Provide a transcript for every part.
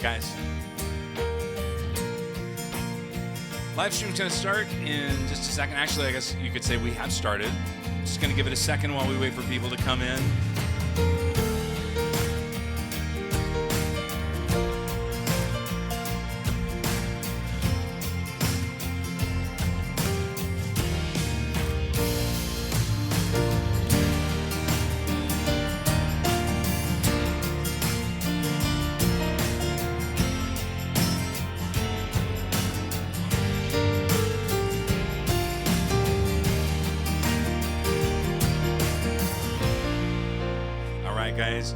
Guys. Live stream's going to start in just a second. Actually, I guess you could say we have started. Just going to give it a second while we wait for people to come in. Guys,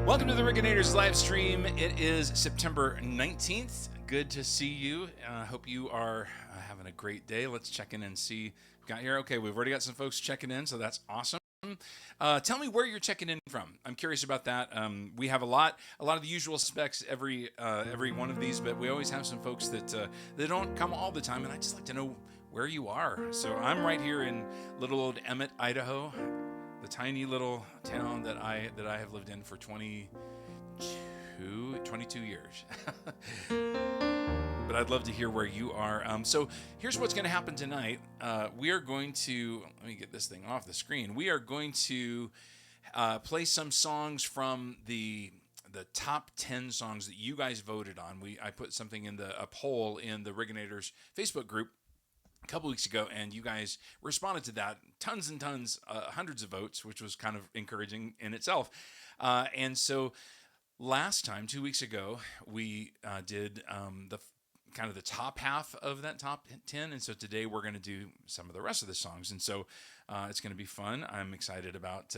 welcome to the Rigganators live stream. It is September 19th. Good to see you. Hope you are having a great day. Let's check in and see. Got here? Okay, we've already got some folks checking in, so that's awesome. Tell me where you're checking in from. I'm curious about that. We have a lot of the usual specs every one of these, but we always have some folks that they don't come all the time, and I just like to know where you are. So I'm right here in little old Emmett, Idaho. The tiny little town that I have lived in for 22 years. But I'd love to hear where you are. So here's what's going to happen tonight. We are going to, let me get this thing off the screen. We are going to play some songs from the top 10 songs that you guys voted on. I put something in a poll in the Rigganators Facebook group a couple weeks ago, and you guys responded to that. Tons and tons, hundreds of votes, which was kind of encouraging in itself. And so last time, 2 weeks ago, we did the top half of that top 10. And so today we're going to do some of the rest of the songs. And so it's going to be fun. I'm excited about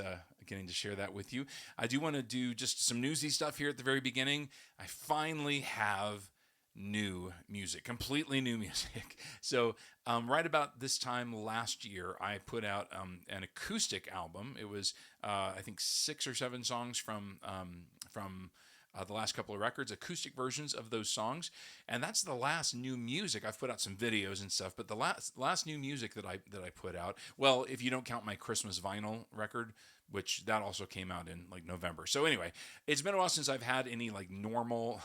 getting to share that with you. I do want to do just some newsy stuff here at the very beginning. I finally have new music, completely new music. So right about this time last year, I put out an acoustic album. It was I think 6 or 7 songs from the last couple of records, acoustic versions of those songs, and that's the last new music. I've put out some videos and stuff, but the last new music that I put out, well, if you don't count my Christmas vinyl record, which that also came out in like November. So anyway, it's been a while since I've had any like normal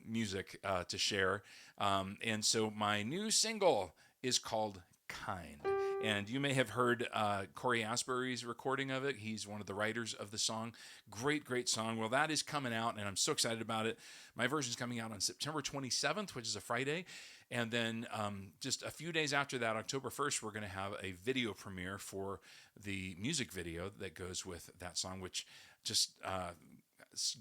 music to share. And so my new single is called Kind. And you may have heard Corey Asbury's recording of it. He's one of the writers of the song. Great song. Well, that is coming out, and I'm so excited about it. My version is coming out on September 27th, which is a Friday. And then just a few days after that, October 1st, we're going to have a video premiere for the music video that goes with that song, which just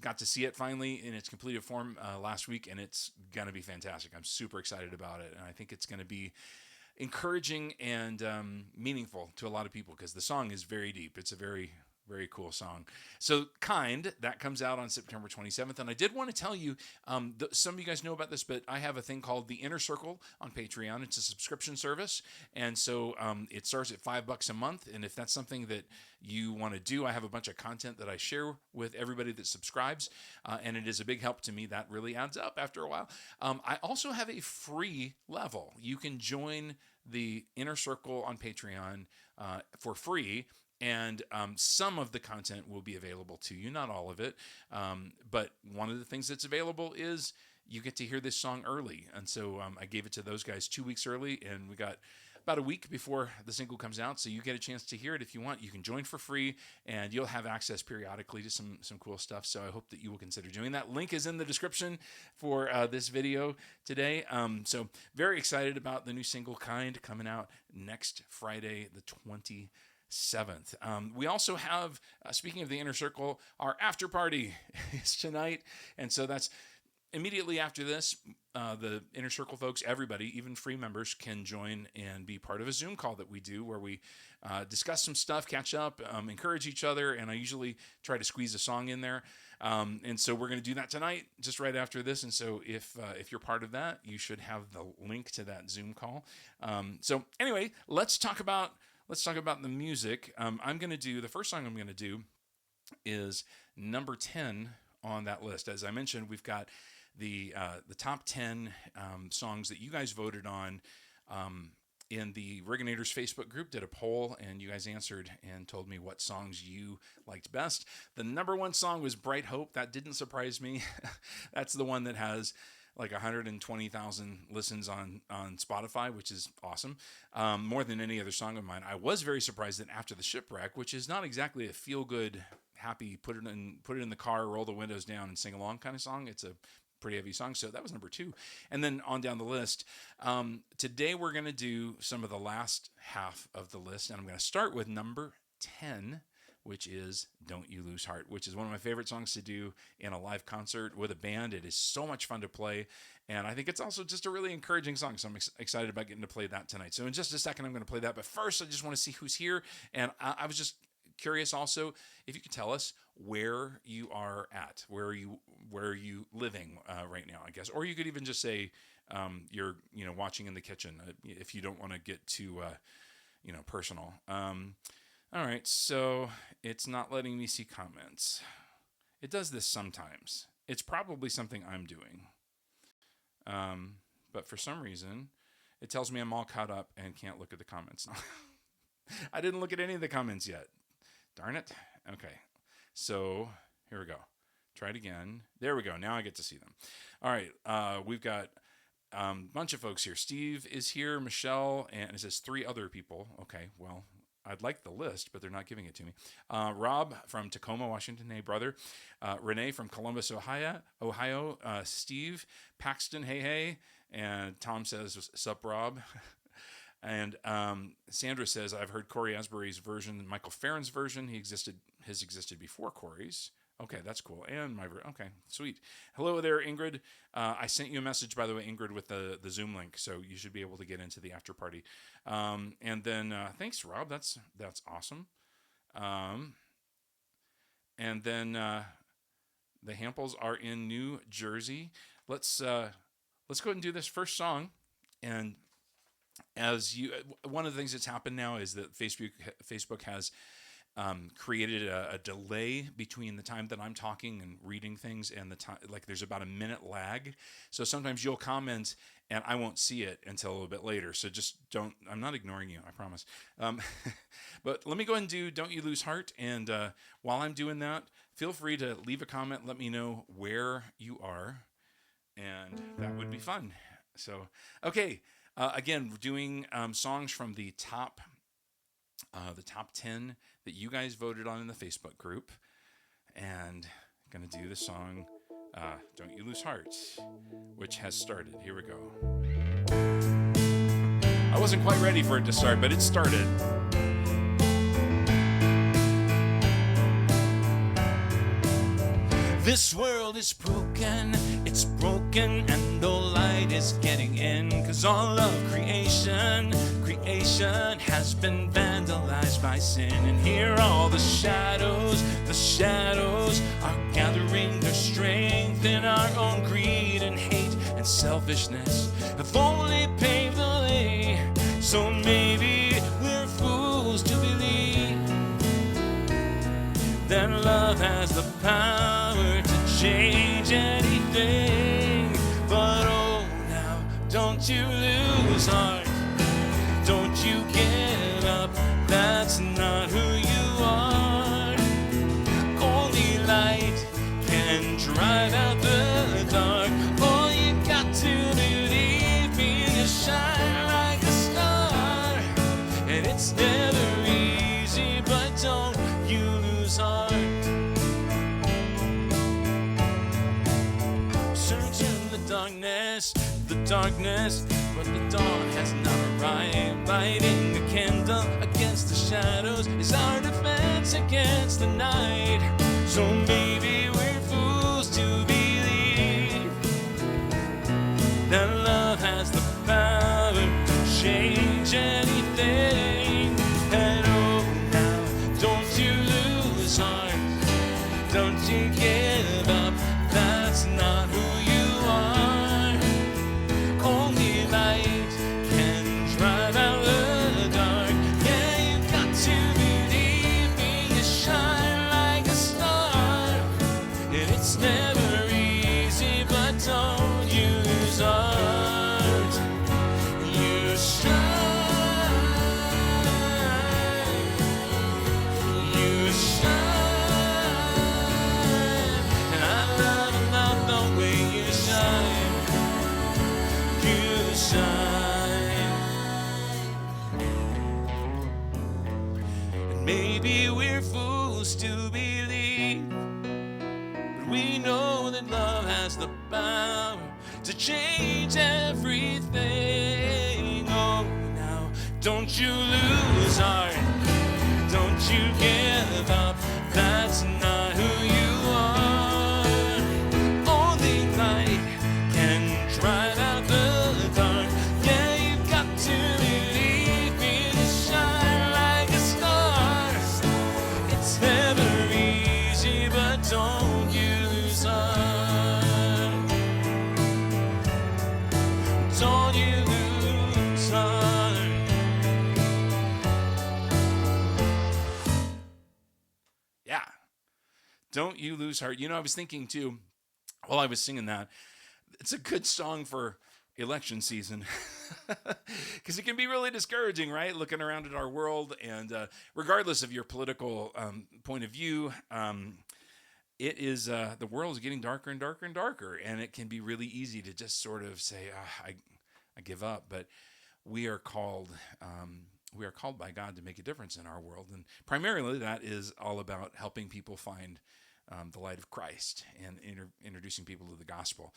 got to see it finally in its completed form last week, and it's going to be fantastic. I'm super excited about it, and I think it's going to be encouraging and meaningful to a lot of people because the song is very deep. It's a very cool song. So Kind, that comes out on September 27th. And I did want to tell you, some of you guys know about this, but I have a thing called the Inner Circle on Patreon. It's a subscription service. And so it starts at $5 a month. And if that's something that you want to do, I have a bunch of content that I share with everybody that subscribes. And it is a big help to me. That really adds up after a while. I also have a free level. You can join the Inner Circle on Patreon for free. And some of the content will be available to you, not all of it. But one of the things that's available is you get to hear this song early. And so I gave it to those guys 2 weeks early, and we got about a week before the single comes out. So you get a chance to hear it if you want. You can join for free, and you'll have access periodically to some cool stuff. So I hope that you will consider doing that. Link is in the description for this video today. So very excited about the new single, Kind, coming out next Friday, the 27th. We also have, speaking of the Inner Circle, our after party is tonight. And so that's immediately after this. The Inner Circle folks, everybody, even free members, can join and be part of a Zoom call that we do where we discuss some stuff, catch up, encourage each other. And I usually try to squeeze a song in there. And so we're going to do that tonight, just right after this. And so if you're part of that, you should have the link to that Zoom call. So anyway, let's talk about the music. The first song I'm going to do is number 10 on that list. As I mentioned, we've got the top 10 songs that you guys voted on in the Rigganators Facebook group, did a poll, and you guys answered and told me what songs you liked best. The number one song was Bright Hope. That didn't surprise me. That's the one that has like 120,000 listens on Spotify, which is awesome. More than any other song of mine. I was very surprised that After the Shipwreck, which is not exactly a feel-good, happy, put it in the car, roll the windows down, and sing along kind of song. It's a pretty heavy song, so that was number 2. And then on down the list, today we're going to do some of the last half of the list, and I'm going to start with number 10, which is Don't You Lose Heart, which is one of my favorite songs to do in a live concert with a band. It is so much fun to play, and I think it's also just a really encouraging song, so I'm excited about getting to play that tonight. So in just a second, I'm going to play that, but first, I just want to see who's here, and I was just curious also if you could tell us where you are at, where are you living right now, I guess, or you could even just say you're watching in the kitchen if you don't want to get too personal. All right, so it's not letting me see comments. It does this sometimes. It's probably something I'm doing, but for some reason it tells me I'm all caught up and can't look at the comments. I didn't look at any of the comments yet. Darn it. Okay. So here we go. Try it again. There we go. Now I get to see them. All right. We've got a bunch of folks here. Steve is here, Michelle, and it says 3 other people. Okay. Well, I'd like the list, but they're not giving it to me. Rob from Tacoma, Washington. Hey, brother. Renee from Columbus, Ohio. Steve Paxton. Hey. And Tom says, sup, Rob. And Sandra says, I've heard Corey Asbury's version, Michael Farron's version. Has existed before Corey's. Okay, that's cool. And okay, sweet. Hello there, Ingrid. I sent you a message, by the way, Ingrid, with the Zoom link, so you should be able to get into the after party. And then thanks, Rob. That's awesome. And then the Hamples are in New Jersey. Let's go ahead and do this first song. And one of the things that's happened now is that Facebook has created a delay between the time that I'm talking and reading things and the time, like there's about a minute lag. So sometimes you'll comment and I won't see it until a little bit later. So just I'm not ignoring you, I promise. But let me go ahead and do Don't You Lose Heart. And while I'm doing that, feel free to leave a comment. Let me know where you are. And that would be fun. So, okay. Again, we're doing songs from the top 10 that you guys voted on in the Facebook group, and I'm gonna do the song "Don't You Lose Heart," which has started. Here we go. I wasn't quite ready for it to start, but it started. This world is broken, it's broken, and no light is getting in, 'cause all of creation has been vandalized by sin. And here all the shadows are gathering their strength in our own greed and hate and selfishness have only paved the way. So maybe we're fools to believe that love has the power to change anything. But oh, now don't you lose heart, don't you give up, that's not who you are. Only light can drive out the dark. All you got to believe in is shine like a star. And it's never easy, but don't you lose heart. Searching the darkness, but the dawn has not arrived. Lighting a candle against the shadows is our defense against the night. So maybe we're fools to believe that love has the power to change anything. And oh, now don't you lose heart, don't you give up, that's not who you are. Only light can drive out the dark. Yeah, you've got to believe in you shine like a star. And it's never easy, but don't you lose heart. You shine chose to believe. But we know that love has the power to change everything. Oh, now don't you lose heart. Don't you give up. That's not who you are. Only light can drive out the dark. Yeah, you've got to believe me to shine like a star. It's never easy, but don't you lose heart. Don't you lose heart. Yeah. Don't you lose heart. You know, I was thinking too, while I was singing that, it's a good song for election season because it can be really discouraging, right? Looking around at our world, and regardless of your political point of view, it is the world is getting darker and darker and darker, and it can be really easy to just sort of say, I give up. But we are called. We are called by God to make a difference in our world, and primarily that is all about helping people find the light of Christ and introducing people to the gospel.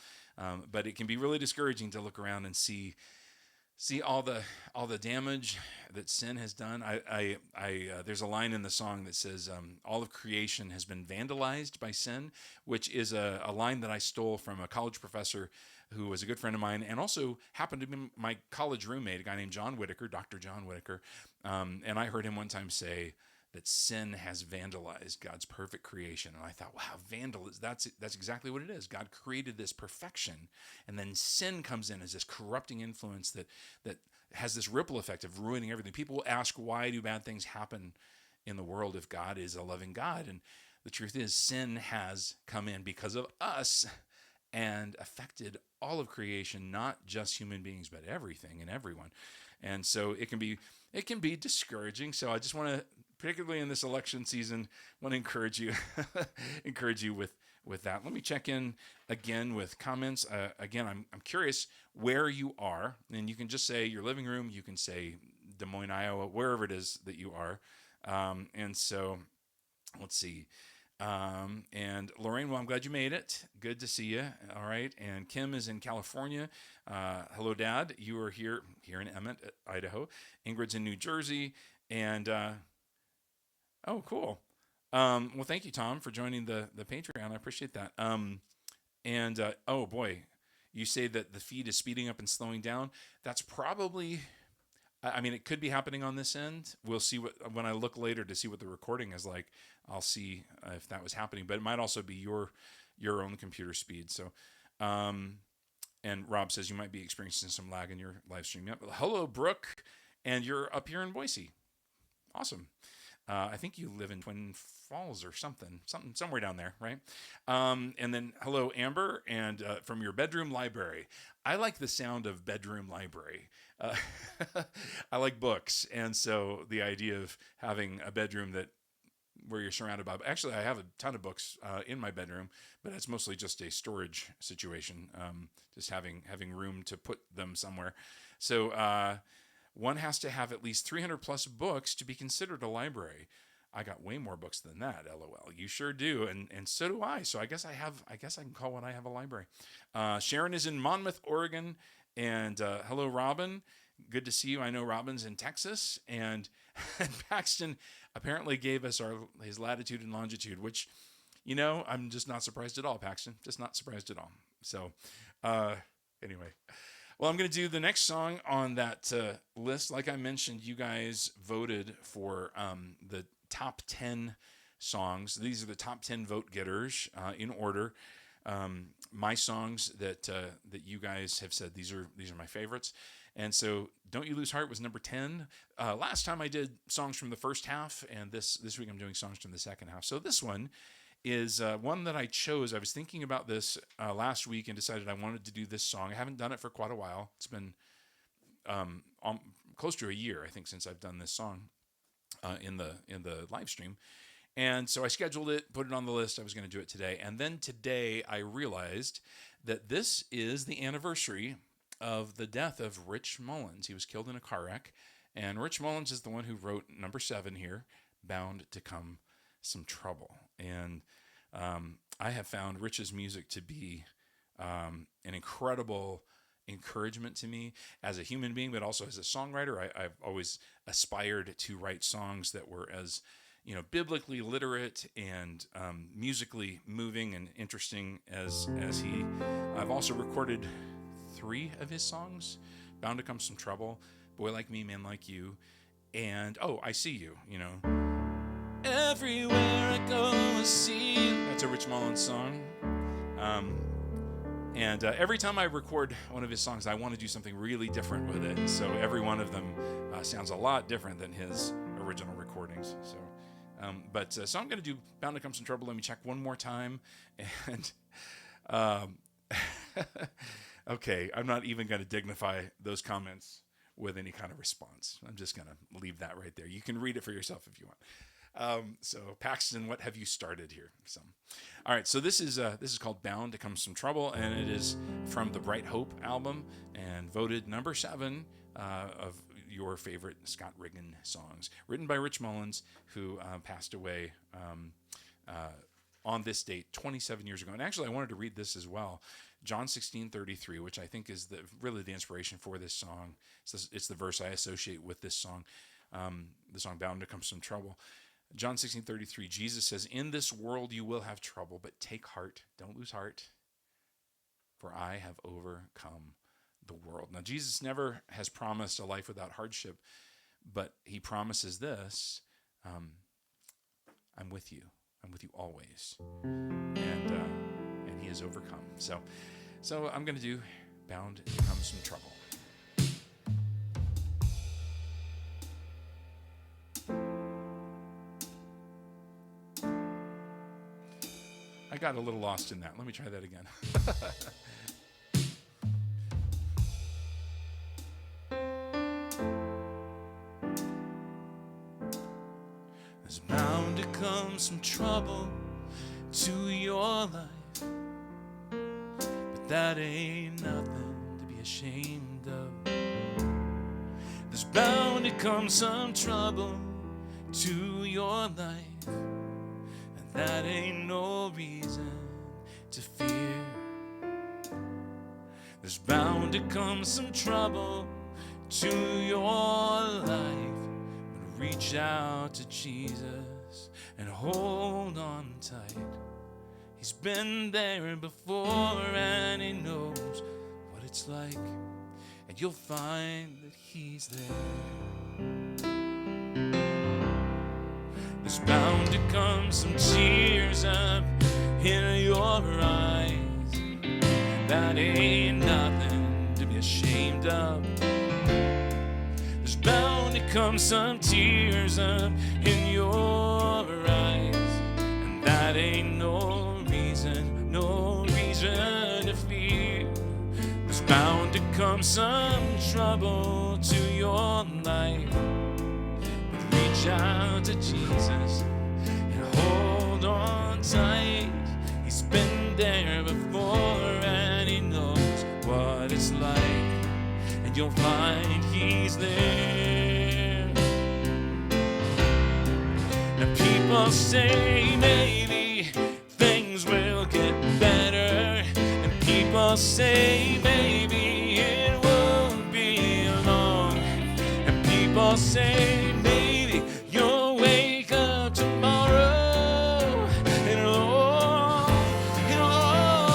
But it can be really discouraging to look around and see all the damage that sin has done. There's a line in the song that says, all of creation has been vandalized by sin, which is a line that I stole from a college professor who was a good friend of mine and also happened to be my college roommate, a guy named John Whitaker, Dr. John Whitaker. And I heard him one time say that sin has vandalized God's perfect creation. And I thought, wow, vandalism, that's exactly what it is. God created this perfection, and then sin comes in as this corrupting influence that has this ripple effect of ruining everything. People will ask, why do bad things happen in the world if God is a loving God? And the truth is, sin has come in because of us and affected all of creation, not just human beings, but everything and everyone. And so it can be discouraging. So I just want to, particularly in this election season, want to encourage you with that. Let me check in again with comments. Again, I'm curious where you are, and you can just say your living room. You can say Des Moines, Iowa, wherever it is that you are. And so let's see. And Lorraine, well, I'm glad you made it. Good to see you. All right. And Kim is in California. Hello, Dad. You are here in Emmett, Idaho. Ingrid's in New Jersey. And, oh, cool. Well, thank you, Tom, for joining the Patreon. I appreciate that. Oh boy, you say that the feed is speeding up and slowing down. That's probably, I mean, it could be happening on this end. We'll see when I look later to see what the recording is like. I'll see if that was happening, but it might also be your own computer speed. So, and Rob says you might be experiencing some lag in your live stream. Yep. Hello, Brooke, and you're up here in Boise. Awesome. I think you live in Twin Falls or something somewhere down there, right? And then hello, Amber, and from your bedroom library. I like the sound of bedroom library. I like books, and so the idea of having a bedroom where you're surrounded by. Actually, I have a ton of books in my bedroom, but it's mostly just a storage situation, just having room to put them somewhere. So one has to have at least 300 plus books to be considered a library. I got way more books than that, LOL. You sure do, and so do I. So I guess I can call what I have a library. Sharon is in Monmouth, Oregon, and hello, Robin. Good to see you. I know Robin's in Texas, and Paxton apparently gave us his latitude and longitude, which, you know, I'm just not surprised at all, Paxton. Just not surprised at all. So anyway. Well, I'm going to do the next song on that list. Like I mentioned, you guys voted for the top 10 songs. These are the top 10 vote getters in order. My songs that you guys have said these are my favorites. And so Don't You Lose Heart was number 10. Last time I did songs from the first half, and this week I'm doing songs from the second half. So this one is one that I chose. I was thinking about this last week and decided I wanted to do this song. I haven't done it for quite a while. It's been close to a year, I think, since I've done this song in the live stream. And so I scheduled it, put it on the list. I was going to do it today. And then today I realized that this is the anniversary of the death of Rich Mullins. He was killed in a car wreck. And Rich Mullins is the one who wrote number 7 here, Bound to Come some trouble. And I have found Rich's music to be an incredible encouragement to me as a human being, but also as a songwriter. I've always aspired to write songs that were as biblically literate and musically moving and interesting as he. I've also recorded 3 of his songs: "Bound to Come Some Trouble," "Boy Like Me, Man Like You," and "I See You." Everywhere I go, I see you. That's a Rich Mullins song. And every time I record one of his songs, I want to do something really different with it. So every one of them sounds a lot different than his original recordings. So, so I'm going to do "Bound to Come Some Trouble." Let me check one more time. And okay, I'm not even going to dignify those comments with any kind of response. I'm just going to leave that right there. You can read it for yourself if you want. So Paxton, what have you started here? So, all right. So this is called "Bound to Come Some Trouble," and it is from the Bright Hope album and voted number 7 of your favorite Scott Riggan songs, written by Rich Mullins, who passed away on this date 27 years ago. And actually, I wanted to read this as well. John 16:33, which I think is really the inspiration for this song. It's the verse I associate with this song, the song "Bound to Come Some Trouble." John 16:33, Jesus says, "In this world you will have trouble, but take heart." Don't lose heart. "For I have overcome the world." Now, Jesus never has promised a life without hardship, but he promises this: I'm with you. I'm with you always. And he has overcome. So I'm going to do "Bound to Come Some Trouble." I got a little lost in that. Let me try that again. There's bound to come some trouble to your life, but that ain't nothing to be ashamed of. There's bound to come some trouble to your life, and that ain't no reason to fear. There's bound to come some trouble to your life. Reach out to Jesus and hold on tight. He's been there before and he knows what it's like, and you'll find that he's there. There's bound to come some tears up in your eyes. That ain't nothing to be ashamed of. There's bound to come some tears up in your eyes, and that ain't no reason to fear. There's bound to come some trouble to your life, but reach out to Jesus and hold on tight. He's been there before and he knows what it's like, and you'll find he's there. Now people say maybe things will get better, and people say maybe it won't be long, and people say maybe you'll wake up tomorrow and it'll all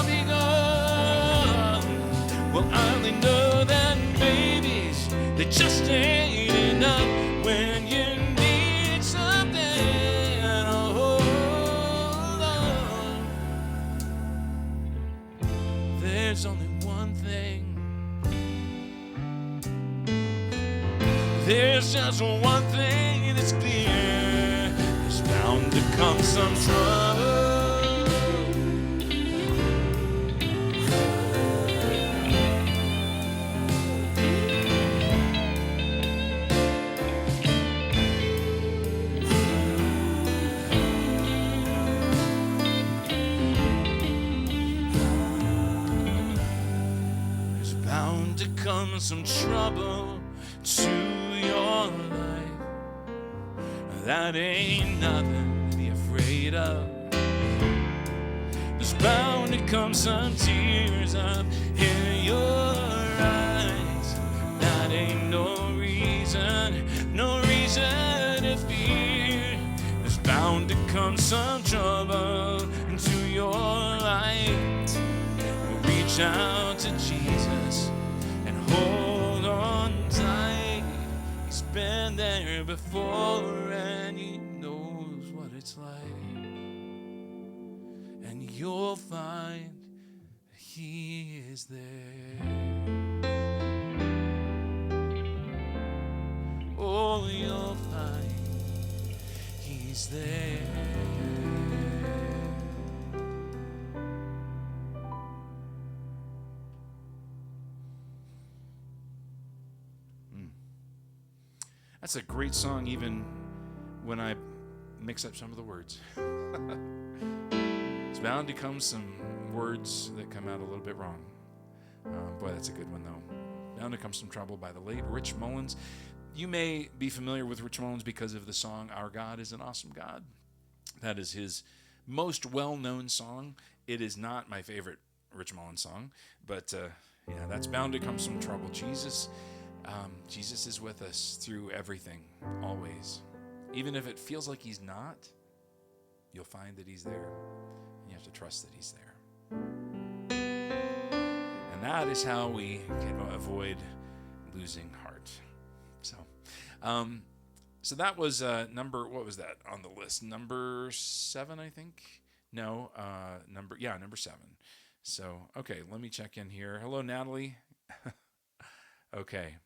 be gone. Well, I only know that maybes, they just ain't enough when you need something to hold on. There's only one thing. There's just one thing that's clear. There's bound to come some trouble. There's bound to come some trouble to your life. That ain't nothing to be afraid it up. There's bound to come some tears up in your eyes. That ain't no reason to fear. There's bound to come some trouble into your light. Reach out to Jesus and hold on tight. He's been there before and he knows what it's like. And you'll find he is there. Oh, you'll find he's there. That's a great song, even when I mix up some of the words. It's bound to come some words that come out a little bit wrong. Boy, that's a good one, though. Bound to Come Some Trouble by the late Rich Mullins. You may be familiar with Rich Mullins because of the song, Our God is an Awesome God. That is his most well-known song. It is not my favorite Rich Mullins song, but yeah, that's Bound to Come Some Trouble. Jesus is with us through everything, always. Even if it feels like he's not, you'll find that he's there. You have to trust that he's there. And that is how we can avoid losing heart. So that was what was that on the list? Number 7, I think. No, number 7. So, okay, let me check in here. Hello, Natalie. Okay.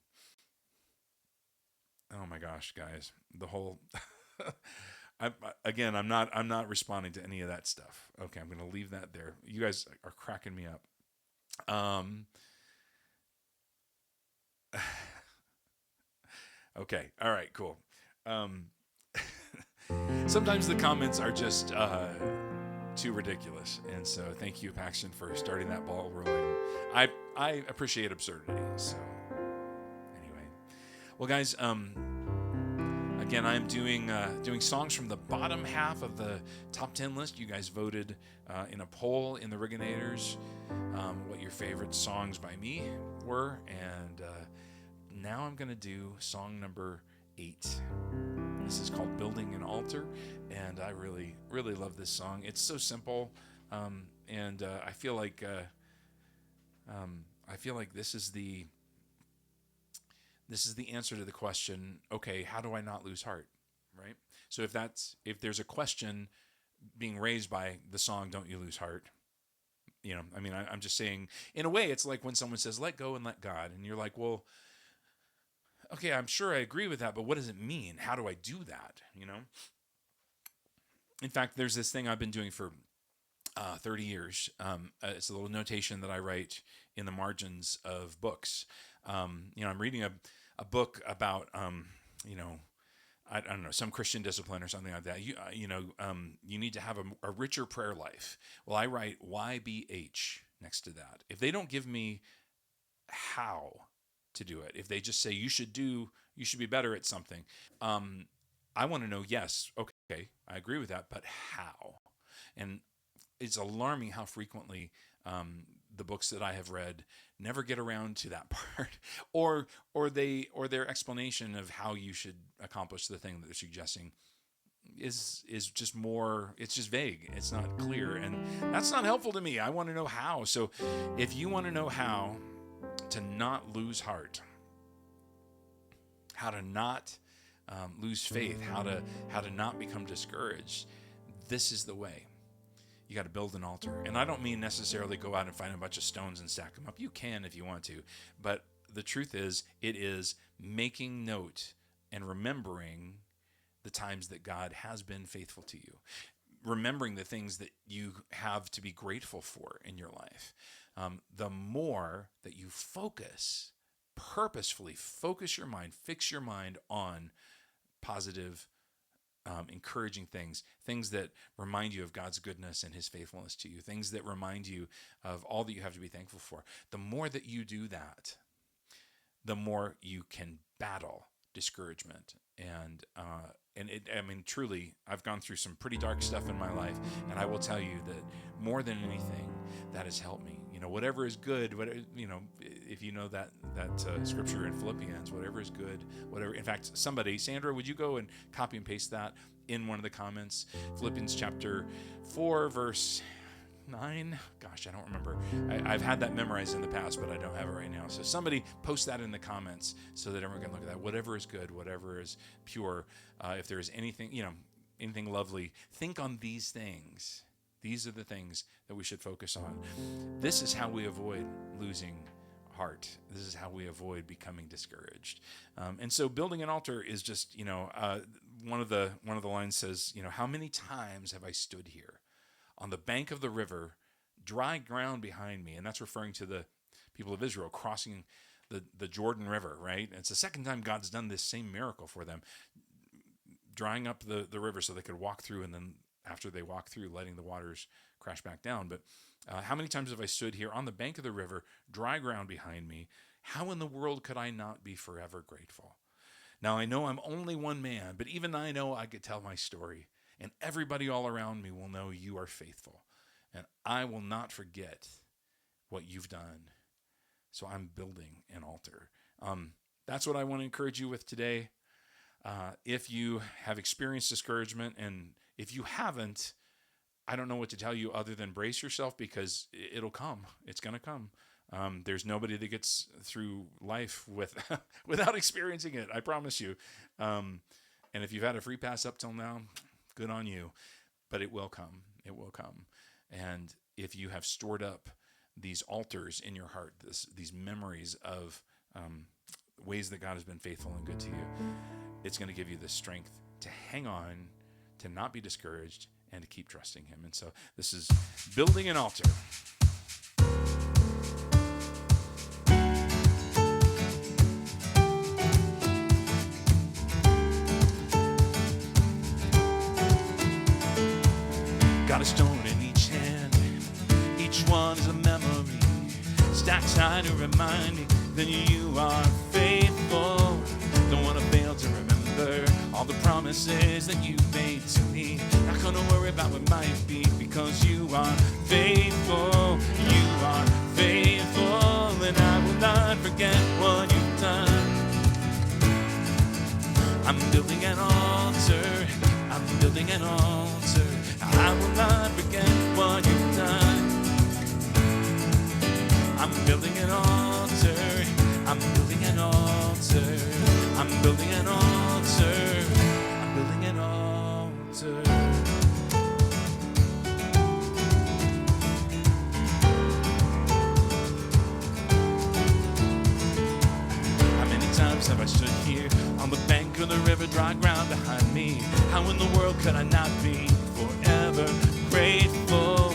Oh my gosh, guys, the whole. I'm not responding to any of that stuff. Okay, I'm going to leave that there. You guys are cracking me up. Okay, all right, cool. Sometimes the comments are just too ridiculous, and so thank you, Paxton, for starting that ball rolling. I appreciate absurdity. So anyway, well, guys, again, I'm doing songs from the bottom half of the top 10 list. You guys voted in a poll in the Rigganators what your favorite songs by me were, and now I'm going to do song number 8. This is called Building an Altar, and I really, really love this song. It's so simple, and I feel like this is the answer to the question, okay, how do I not lose heart, right? So if there's a question being raised by the song, Don't You Lose Heart, I'm just saying, in a way, it's like when someone says, let go and let God, and you're like, well, okay, I'm sure I agree with that, but what does it mean? How do I do that, In fact, there's this thing I've been doing for 30 years. It's a little notation that I write in the margins of books. I'm reading a book about, I don't know, some Christian discipline or something like that. You need to have a richer prayer life. Well, I write YBH next to that. If they don't give me how to do it, if they just say you should be better at something, I want to know, yes, okay, I agree with that, but how? And it's alarming how frequently the books that I have read never get around to that part, or their explanation of how you should accomplish the thing that they're suggesting is just more. It's just vague. It's not clear, and that's not helpful to me. I want to know how. So, if you want to know how to not lose heart, how to not lose faith, how to not become discouraged, this is the way. You got to build an altar. And I don't mean necessarily go out and find a bunch of stones and stack them up. You can if you want to. But the truth is, it is making note and remembering the times that God has been faithful to you. Remembering the things that you have to be grateful for in your life. The more that you purposefully focus your mind, fix your mind on positive, encouraging things that remind you of God's goodness and his faithfulness to you, things that remind you of all that you have to be thankful for. The more that you do that, the more you can battle discouragement and and I mean, truly, I've gone through some pretty dark stuff in my life, and I will tell you that more than anything, that has helped me. Whatever is good, if you know that scripture in Philippians, whatever is good, whatever. In fact, somebody, Sandra, would you go and copy and paste that in one of the comments? Philippians chapter 4, verse 9. Gosh, I don't remember. I've had that memorized in the past, but I don't have it right now. So somebody post that in the comments so that everyone can look at that. Whatever is good, whatever is pure, if there is anything, anything lovely, think on these things. These are the things that we should focus on. This is how we avoid losing heart. This is how we avoid becoming discouraged. And so building an altar is just, one of the lines says, how many times have I stood here on the bank of the river, dry ground behind me? And that's referring to the people of Israel crossing the Jordan River, right? And it's the second time God's done this same miracle for them, drying up the river so they could walk through, and then after they walk through, letting the waters crash back down. But how many times have I stood here on the bank of the river, dry ground behind me? How in the world could I not be forever grateful? Now, I know I'm only one man, but even I know I could tell my story, and everybody all around me will know you are faithful, and I will not forget what you've done. So I'm building an altar. That's what I want to encourage you with today. If you have experienced discouragement, and if you haven't, I don't know what to tell you other than brace yourself, because it'll come. It's going to come. There's nobody that gets through life without experiencing it, I promise you. And if you've had a free pass up till now, good on you. But it will come. It will come. And if you have stored up these altars in your heart, these memories of ways that God has been faithful and good to you, it's going to give you the strength to hang on, to not be discouraged, and to keep trusting him. And so this is building an altar. Got a stone in each hand, each one is a memory, stacked high to remind me that you are faithful. Don't want to fail to remember all the promises that you made to me. Not gonna worry about what might be, because you are faithful. You are faithful, and I will not forget what you've done. I'm building an altar. I'm building an altar. I will not forget what you've done. I'm building an altar. I'm building an altar. I'm building an altar. I'm building an altar. How many times have I stood here on the bank of the river, dry ground behind me? How in the world could I not be forever grateful?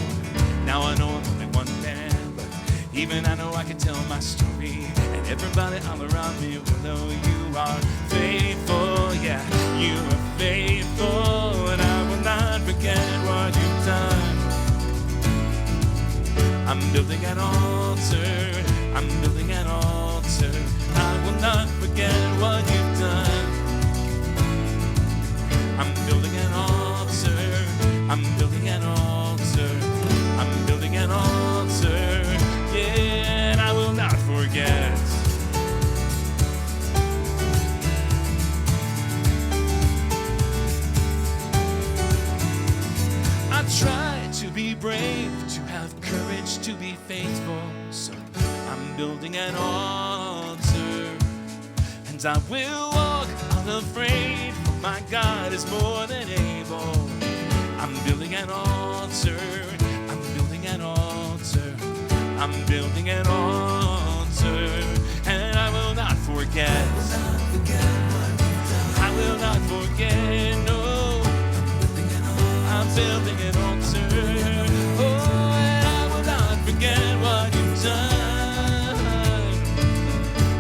Now I know I'm only one man, but even I know I can tell my story, and everybody all around me will know you are faithful. Yeah, you are faithful, and I will not forget what you've done. I'm building an altar. I'm building an altar. I will not forget what you've done. I'm building an altar. I'm building an altar. I'm building an altar. Yeah, and I will not forget. I try to be brave, to have courage, to be faithful. So I'm building an altar, and I will walk unafraid, for my God is more than able. I'm building an altar. I'm building an altar. I'm building an altar, and I will not forget. I will not forget. No, I'm building an altar. Oh, and I will not forget what you've done.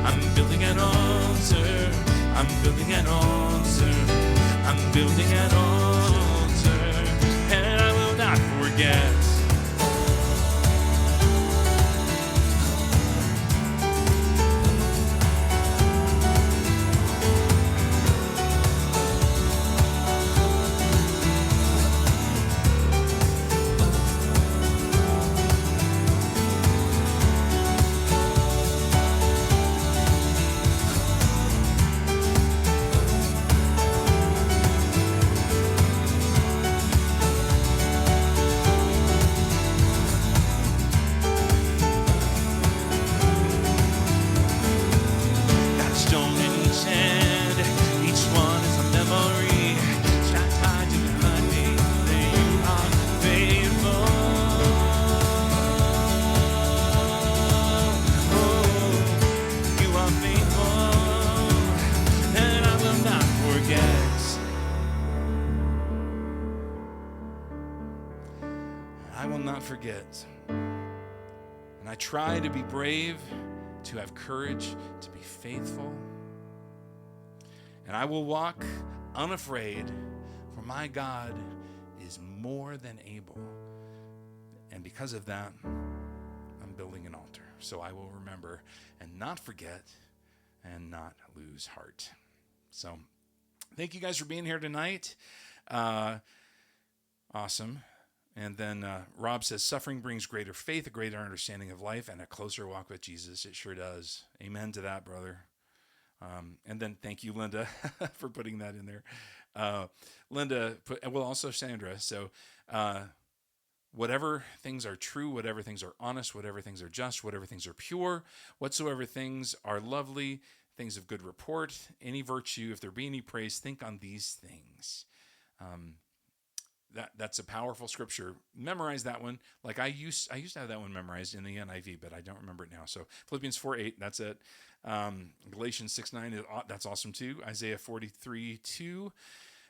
I'm building an altar. I'm building an altar. I'm building an altar, and I will not forget. I will not forget. And I try to be brave, to have courage, to be faithful. And I will walk unafraid, for my God is more than able. And because of that, I'm building an altar. So I will remember and not forget and not lose heart. So thank you guys for being here tonight. Awesome. And then Rob says, suffering brings greater faith, a greater understanding of life, and a closer walk with Jesus. It sure does. Amen to that, brother. And then thank you, Linda, for putting that in there. Linda put, well, also Sandra. So whatever things are true, whatever things are honest, whatever things are just, whatever things are pure, whatsoever things are lovely, things of good report, any virtue, if there be any praise, think on these things. That's a powerful scripture. Memorize that one. Like I used to have that one memorized in the NIV, but I don't remember it now. So Philippians 4:8, that's it. Galatians 6:9, that's awesome too. Isaiah 43:2.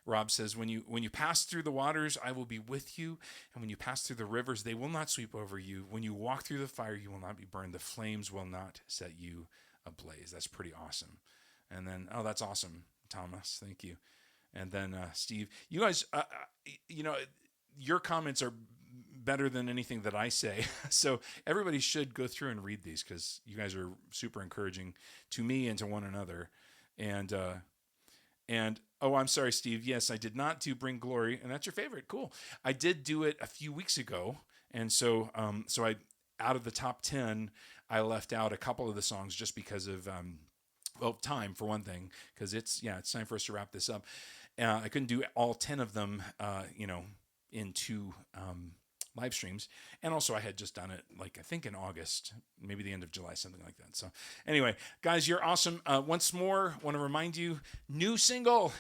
Rob says, when you pass through the waters, I will be with you. And when you pass through the rivers, they will not sweep over you. When you walk through the fire, you will not be burned. The flames will not set you ablaze. That's pretty awesome. And then, oh, that's awesome, Thomas. Thank you. And then Steve, you guys, your comments are better than anything that I say. So everybody should go through and read these because you guys are super encouraging to me and to one another. And oh, I'm sorry, Steve. Yes, I did not do Bring Glory, and that's your favorite. Cool. I did do it a few weeks ago, and so I out of the top 10, I left out a couple of the songs just because of time for one thing, because it's time for us to wrap this up. I couldn't do all 10 of them, in 2 live streams. And also I had just done it, I think in August, maybe the end of July, something like that. So anyway, guys, you're awesome. Once more, want to remind you, new single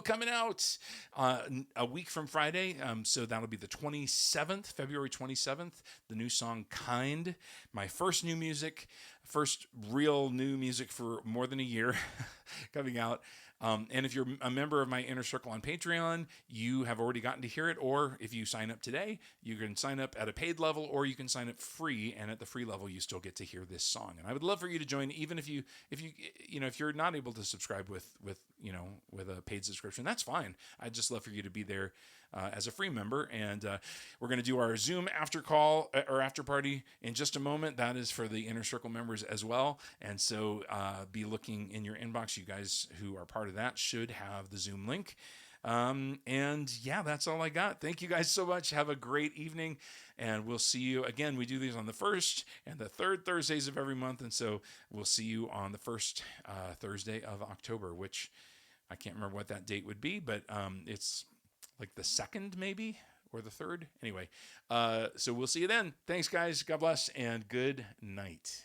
coming out a week from Friday. So that'll be the 27th, February 27th, the new song Kind. My first real new music for more than a year coming out. And if you're a member of my Inner Circle on Patreon, you have already gotten to hear it. Or if you sign up today, you can sign up at a paid level, or you can sign up free. And at the free level, you still get to hear this song. And I would love for you to join, even if you're not able to subscribe with a paid subscription, that's fine. I'd just love for you to be there as a free member. And we're going to do our Zoom after call or after party in just a moment. That is for the Inner Circle members as well. And so be looking in your inbox. You guys who are part of that should have the Zoom link. And yeah, that's all I got. Thank you guys so much. Have a great evening, and we'll see you again. We do these on the 1st and the 3rd Thursdays of every month. And so we'll see you on the 1st Thursday of October, which I can't remember what that date would be, but it's like the 2nd maybe, or the 3rd. Anyway, so we'll see you then. Thanks, guys. God bless, and good night.